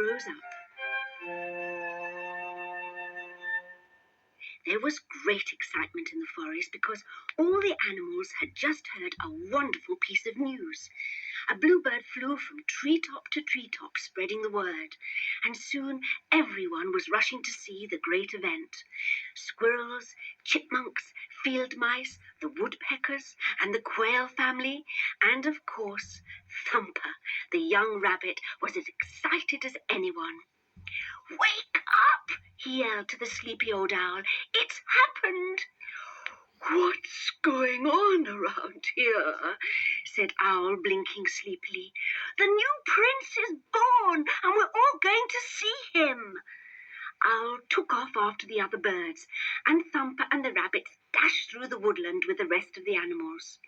grows up. There was great excitement in the forest because all the animals had just heard a wonderful piece of news. A bluebird flew from treetop to treetop, spreading the word, and soon everyone was rushing to see the great event. Squirrels, chipmunks, field mice, the woodpeckers, and the quail family, and of course, Thumper, the young rabbit, was as excited as anyone. "Wake up!" he yelled to the sleepy old owl. "It's happened!" "What's going on around here?" said Owl, blinking sleepily. "The new prince is born, and we're all going to see him." Owl took off after the other birds, and Thumper and the rabbits dashed through the woodland with the rest of the animals.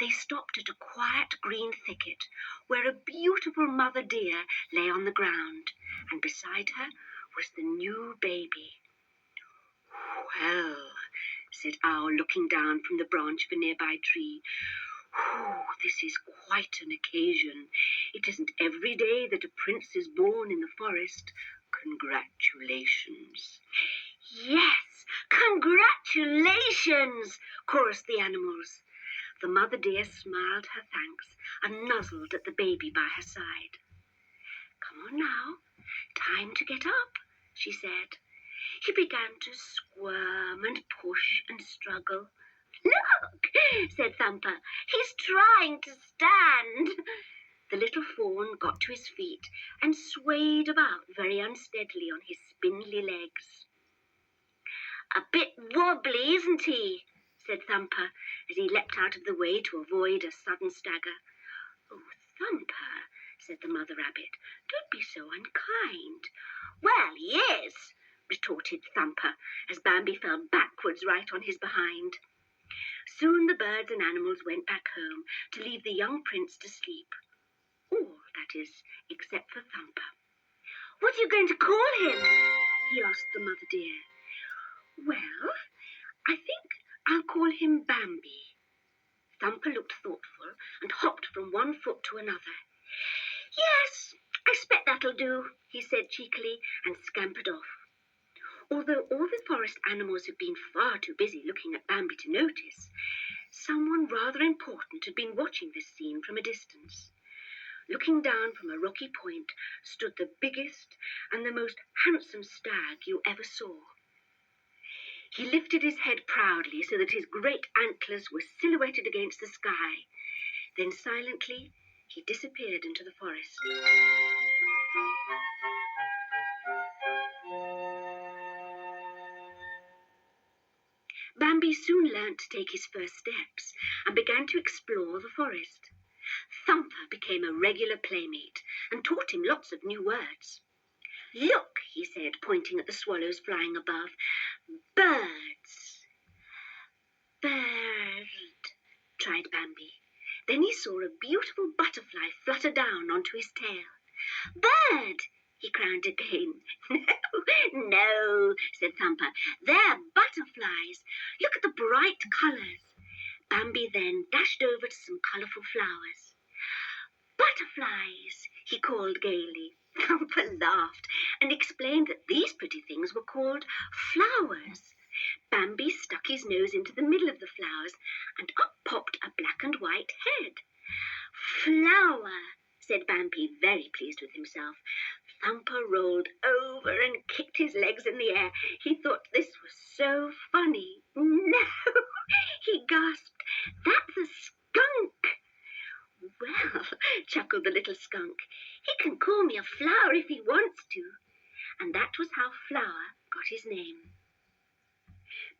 They stopped at a quiet green thicket where a beautiful mother deer lay on the ground, and beside her was the new baby. "Well," said Owl, looking down from the branch of a nearby tree, "this is quite an occasion. It isn't every day that a prince is born in the forest. Congratulations." "Yes, congratulations," chorused the animals. The mother deer smiled her thanks and nuzzled at the baby by her side. "Come on now, time to get up," she said. He began to squirm and push and struggle. "Look," said Thumper, "he's trying to stand." The little fawn got to his feet and swayed about very unsteadily on his spindly legs. "A bit wobbly, isn't he?" said Thumper, as he leapt out of the way to avoid a sudden stagger. "Oh, Thumper," said the mother rabbit, "don't be so unkind." "Well, he is," retorted Thumper, as Bambi fell backwards right on his behind. Soon the birds and animals went back home to leave the young prince to sleep. All, that is, except for Thumper. "What are you going to call him?" he asked the mother deer. "Well, I think I'll call him Bambi." Thumper looked thoughtful and hopped from one foot to another. "Yes, I expect that'll do," he said cheekily, and scampered off. Although all the forest animals had been far too busy looking at Bambi to notice, someone rather important had been watching this scene from a distance. Looking down from a rocky point stood the biggest and the most handsome stag you ever saw. He lifted his head proudly so that his great antlers were silhouetted against the sky. Then silently he disappeared into the forest. Bambi soon learnt to take his first steps and began to explore the forest. Thumper became a regular playmate and taught him lots of new words. "Look," he said, pointing at the swallows flying above. "Birds." "Bird," tried Bambi. Then he saw a beautiful butterfly flutter down onto his tail. "Bird," he crooned again. No, said Thumper. "They're butterflies. Look at the bright colours." Bambi then dashed over to some colourful flowers. "Butterflies," he called gaily. Thumper laughed and explained that these pretty things were called flowers. Bambi stuck his nose into the middle of the flowers, and up popped a black and white head. "Flower," said Bambi, very pleased with himself. Thumper rolled over and kicked his legs in the air. He thought this was so funny. "No," he gasped, "that's a skunk." "Well," chuckled the little skunk, "he can call me a flower if he wants to." And that was how Flower got his name.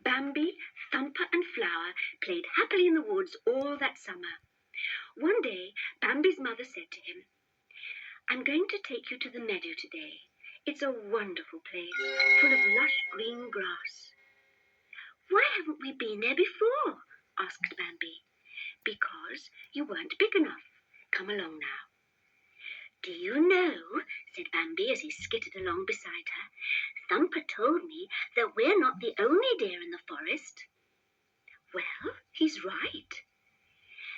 Bambi, Thumper and Flower played happily in the woods all that summer. One day Bambi's mother said to him, "I'm going to take you to the meadow today. It's a wonderful place, full of lush green grass." "Why haven't we been there before?" asked Bambi. "Because you weren't big enough. Come along now." "Do you know," said Bambi as he skittered along beside her, "Thumper told me that we're not the only deer in the forest." "Well, he's right."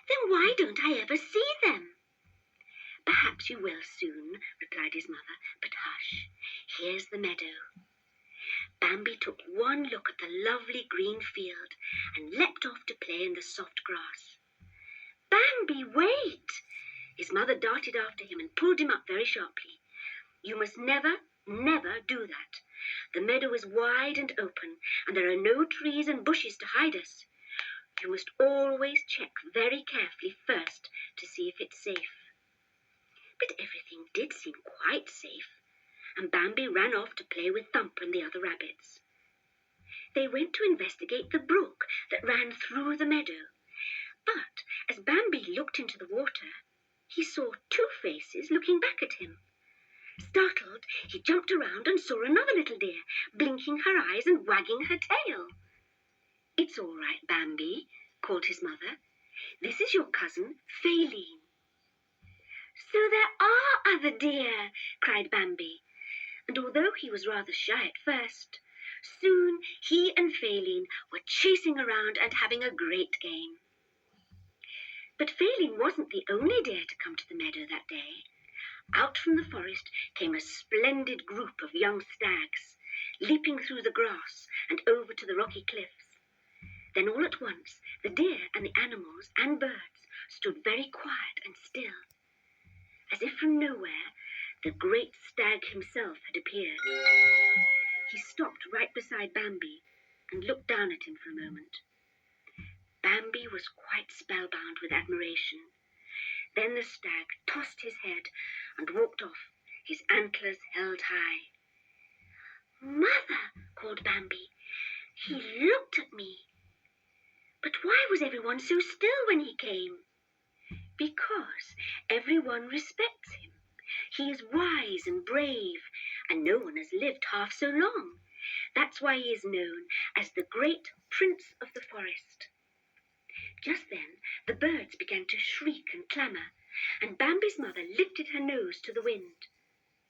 "Then why don't I ever see them?" "Perhaps you will soon," replied his mother, "but gosh, here's the meadow. Bambi took one look at the lovely green field and leapt off to play in the soft grass. Bambi, wait! His mother darted after him and pulled him up very sharply. You must never, never do that. The meadow is wide and open, and there are no trees and bushes to hide us. You must always check very carefully first to see if it's safe. But everything did seem quite safe, and Bambi ran off to play with Thumper and the other rabbits. They went to investigate the brook that ran through the meadow. But as Bambi looked into the water, he saw two faces looking back at him. Startled, he jumped around and saw another little deer, blinking her eyes and wagging her tail. It's all right, Bambi, called his mother. This is your cousin, Faline. So there are other deer, cried Bambi. And although he was rather shy at first, soon he and Faline were chasing around and having a great game. But Faline wasn't the only deer to come to the meadow that day. Out from the forest came a splendid group of young stags, leaping through the grass and over to the rocky cliffs. Then all at once the deer and the animals and birds stood very quiet and still. As if from nowhere, the great stag himself had appeared. He stopped right beside Bambi and looked down at him for a moment. Bambi was quite spellbound with admiration. Then the stag tossed his head and walked off, his antlers held high. Mother, called Bambi, he looked at me. But why was everyone so still when he came? Because everyone respects him. He is wise and brave, and no one has lived half so long. That's why he is known as the great Prince of the Forest. Just then the birds began to shriek and clamour, and Bambi's mother lifted her nose to the wind.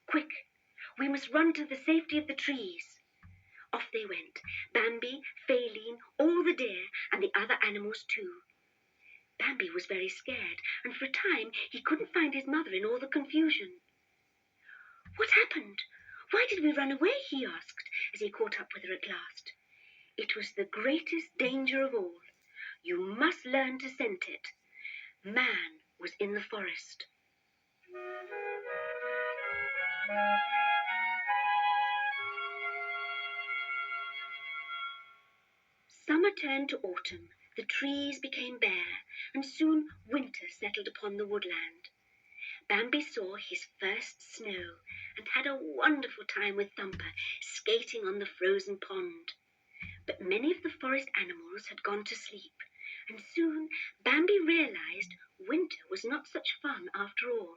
Quick, we must run to the safety of the trees. Off they went, Bambi, Faline, all the deer, and the other animals too. Bambi was very scared, and for a time he couldn't find his mother in all the confusion. What happened? Why did we run away? He asked, as he caught up with her at last. It was the greatest danger of all. You must learn to scent it. Man was in the forest. Summer turned to autumn, the trees became bare, and soon winter settled upon the woodland. Bambi saw his first snow and had a wonderful time with Thumper, skating on the frozen pond. But many of the forest animals had gone to sleep, and soon Bambi realized winter was not such fun after all.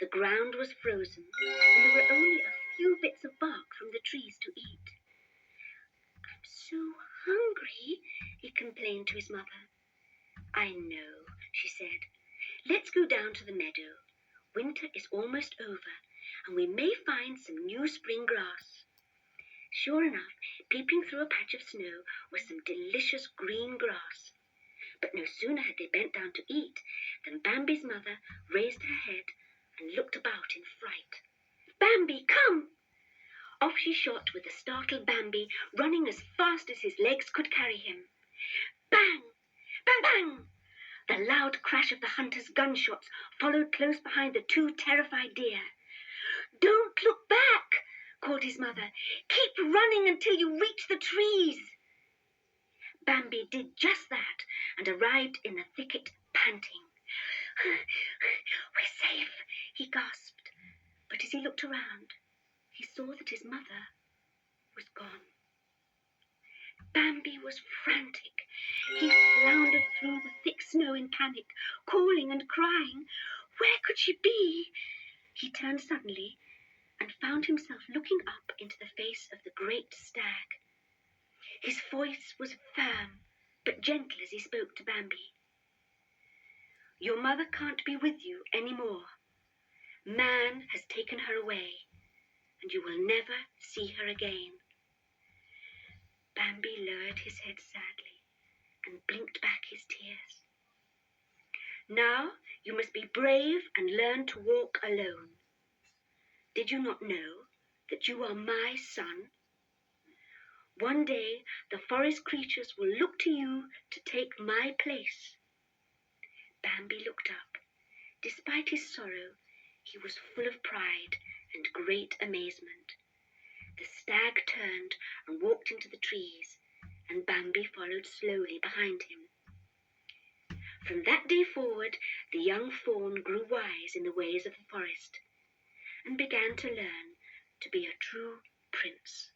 The ground was frozen, and there were only a few bits of bark from the trees to eat. I'm so hungry, he complained to his mother. I know, she said. Let's go down to the meadow. Winter is almost over, and we may find some new spring grass. Sure enough, peeping through a patch of snow was some delicious green grass. But no sooner had they bent down to eat than Bambi's mother raised her head and looked about in fright. Bambi, come! Off she shot with the startled Bambi, running as fast as his legs could carry him. Bang! Bang! Bang! The loud crash of the hunter's gunshots followed close behind the two terrified deer. Don't look back, called his mother. Keep running until you reach the trees. Bambi did just that and arrived in the thicket panting. We're safe, he gasped. But as he looked around, he saw that his mother was gone. Bambi was frantic. He floundered through the thick snow in panic, calling and crying. Where could she be? He turned suddenly and found himself looking up into the face of the great stag. His voice was firm, but gentle as he spoke to Bambi. Your mother can't be with you any more. Man has taken her away, and you will never see her again. Bambi lowered his head sadly and blinked back his tears. Now you must be brave and learn to walk alone. Did you not know that you are my son? One day the forest creatures will look to you to take my place." Bambi looked up. Despite his sorrow, he was full of pride and great amazement. The stag turned and walked into the trees, and Bambi followed slowly behind him. From that day forward, the young fawn grew wise in the ways of the forest and began to learn to be a true prince.